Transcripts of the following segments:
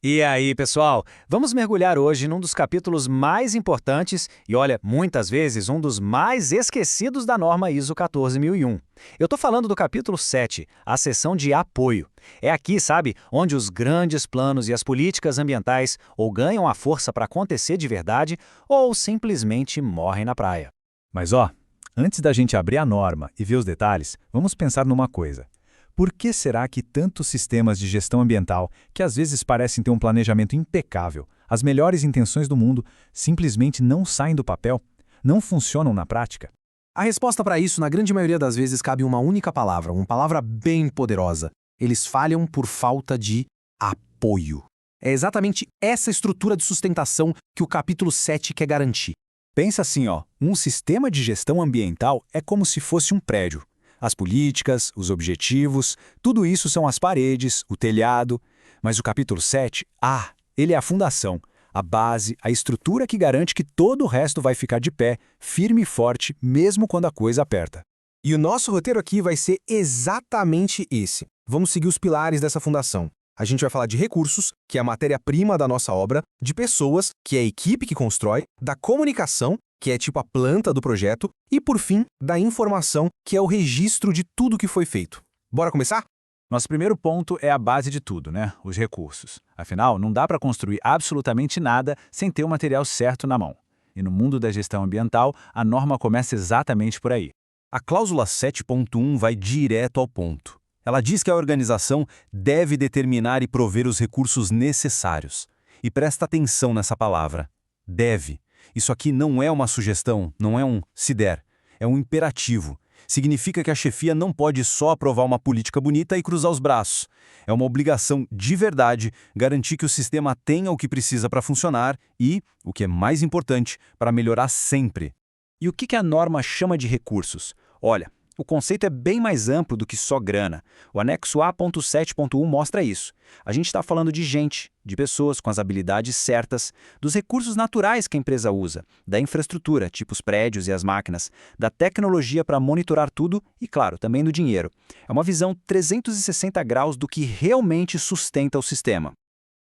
E aí, pessoal? Vamos mergulhar hoje num dos capítulos mais importantes e, olha, muitas vezes um dos mais esquecidos da norma ISO 14001. Eu estou falando do capítulo 7, a seção de apoio. É aqui, sabe, onde os grandes planos e as políticas ambientais ou ganham a força para acontecer de verdade ou simplesmente morrem na praia. Mas antes da gente abrir a norma e ver os detalhes, vamos pensar numa coisa. Por que será que tantos sistemas de gestão ambiental, que às vezes parecem ter um planejamento impecável, as melhores intenções do mundo, simplesmente não saem do papel, não funcionam na prática? A resposta para isso, na grande maioria das vezes, cabe em uma única palavra, uma palavra bem poderosa. Eles falham por falta de apoio. É exatamente essa estrutura de sustentação que o capítulo 7 quer garantir. Pensa assim, um sistema de gestão ambiental é como se fosse um prédio. As políticas, os objetivos, tudo isso são as paredes, o telhado. Mas o capítulo 7, ele é a fundação, a base, a estrutura que garante que todo o resto vai ficar de pé, firme e forte, mesmo quando a coisa aperta. E o nosso roteiro aqui vai ser exatamente esse. Vamos seguir os pilares dessa fundação. A gente vai falar de recursos, que é a matéria-prima da nossa obra, de pessoas, que é a equipe que constrói, da comunicação, que é tipo a planta do projeto, e, por fim, da informação, que é o registro de tudo que foi feito. Bora começar? Nosso primeiro ponto é a base de tudo, os recursos. Afinal, não dá para construir absolutamente nada sem ter o material certo na mão. E no mundo da gestão ambiental, a norma começa exatamente por aí. A cláusula 7.1 vai direto ao ponto. Ela diz que a organização deve determinar e prover os recursos necessários. E presta atenção nessa palavra, deve. Isso aqui não é uma sugestão, não é um se der, é um imperativo. Significa que a chefia não pode só aprovar uma política bonita e cruzar os braços. É uma obrigação de verdade garantir que o sistema tenha o que precisa para funcionar e, o que é mais importante, para melhorar sempre. E o que a norma chama de recursos? Olha, o conceito é bem mais amplo do que só grana. O anexo A.7.1 mostra isso. A gente está falando de gente, de pessoas com as habilidades certas, dos recursos naturais que a empresa usa, da infraestrutura, tipo os prédios e as máquinas, da tecnologia para monitorar tudo e, claro, também do dinheiro. É uma visão 360 graus do que realmente sustenta o sistema.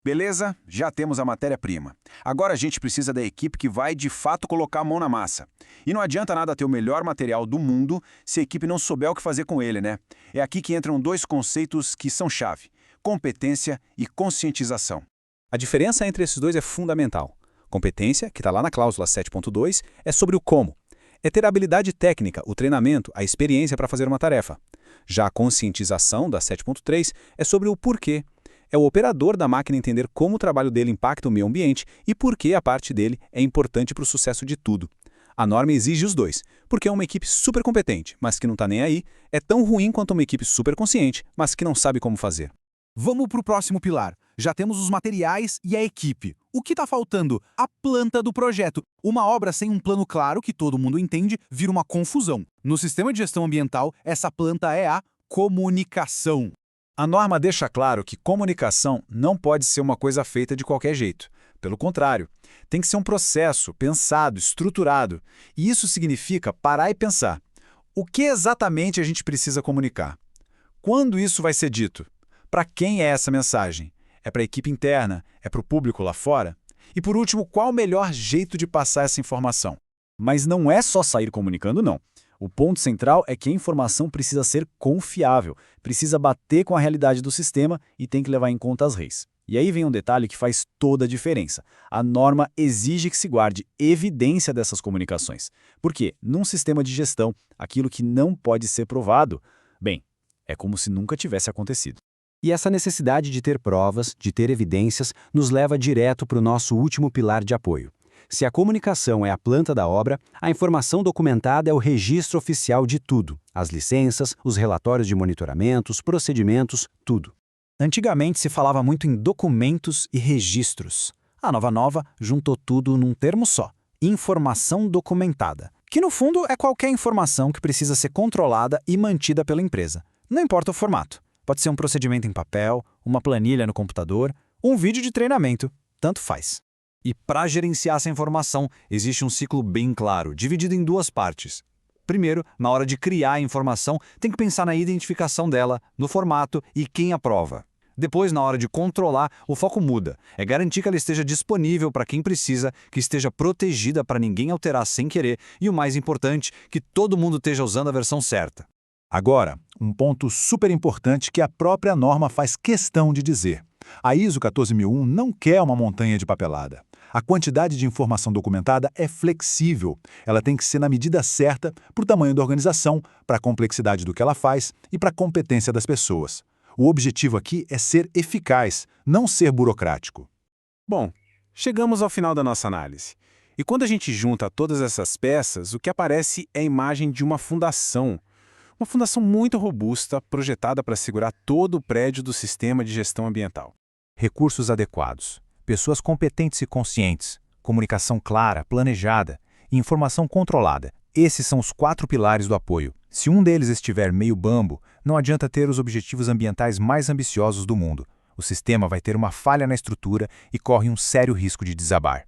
Beleza, já temos a matéria-prima. Agora a gente precisa da equipe que vai de fato colocar a mão na massa. E não adianta nada ter o melhor material do mundo se a equipe não souber o que fazer com ele, né? É aqui que entram dois conceitos que são chave: competência e conscientização. A diferença entre esses dois é fundamental. Competência, que está lá na cláusula 7.2, é sobre o como. É ter a habilidade técnica, o treinamento, a experiência para fazer uma tarefa. Já a conscientização, da 7.3, é sobre o porquê. É o operador da máquina entender como o trabalho dele impacta o meio ambiente e por que a parte dele é importante para o sucesso de tudo. A norma exige os dois, porque uma equipe super competente, mas que não está nem aí, é tão ruim quanto uma equipe super consciente, mas que não sabe como fazer. Vamos para o próximo pilar. Já temos os materiais e a equipe. O que está faltando? A planta do projeto. Uma obra sem um plano claro que todo mundo entende vira uma confusão. No sistema de gestão ambiental, essa planta é a comunicação. A norma deixa claro que comunicação não pode ser uma coisa feita de qualquer jeito. Pelo contrário, tem que ser um processo pensado, estruturado. E isso significa parar e pensar. O que exatamente a gente precisa comunicar? Quando isso vai ser dito? Para quem é essa mensagem? É para a equipe interna? É para o público lá fora? E por último, qual o melhor jeito de passar essa informação? Mas não é só sair comunicando, não. O ponto central é que a informação precisa ser confiável, precisa bater com a realidade do sistema e tem que levar em conta as leis. E aí vem um detalhe que faz toda a diferença. A norma exige que se guarde evidência dessas comunicações. Porque, num sistema de gestão, aquilo que não pode ser provado, bem, é como se nunca tivesse acontecido. E essa necessidade de ter provas, de ter evidências, nos leva direto para o nosso último pilar de apoio. Se a comunicação é a planta da obra, a informação documentada é o registro oficial de tudo. As licenças, os relatórios de monitoramento, os procedimentos, tudo. Antigamente se falava muito em documentos e registros. A Nova juntou tudo num termo só: informação documentada, que no fundo é qualquer informação que precisa ser controlada e mantida pela empresa. Não importa o formato. Pode ser um procedimento em papel, uma planilha no computador, um vídeo de treinamento, tanto faz. E para gerenciar essa informação, existe um ciclo bem claro, dividido em duas partes. Primeiro, na hora de criar a informação, tem que pensar na identificação dela, no formato e quem aprova. Depois, na hora de controlar, o foco muda. É garantir que ela esteja disponível para quem precisa, que esteja protegida para ninguém alterar sem querer e, o mais importante, que todo mundo esteja usando a versão certa. Agora, um ponto super importante que a própria norma faz questão de dizer. A ISO 14001 não quer uma montanha de papelada. A quantidade de informação documentada é flexível. Ela tem que ser na medida certa para o tamanho da organização, para a complexidade do que ela faz e para a competência das pessoas. O objetivo aqui é ser eficaz, não ser burocrático. Bom, chegamos ao final da nossa análise. E quando a gente junta todas essas peças, o que aparece é a imagem de uma fundação. Uma fundação muito robusta, projetada para segurar todo o prédio do sistema de gestão ambiental. Recursos adequados, pessoas competentes e conscientes, comunicação clara, planejada e informação controlada. Esses são os 4 pilares do apoio. Se um deles estiver meio bambo, não adianta ter os objetivos ambientais mais ambiciosos do mundo. O sistema vai ter uma falha na estrutura e corre um sério risco de desabar.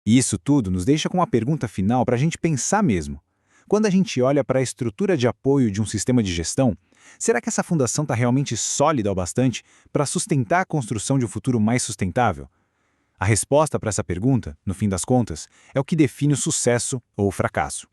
E isso tudo nos deixa com uma pergunta final para a gente pensar mesmo. Quando a gente olha para a estrutura de apoio de um sistema de gestão, será que essa fundação está realmente sólida o bastante para sustentar a construção de um futuro mais sustentável? A resposta para essa pergunta, no fim das contas, é o que define o sucesso ou o fracasso.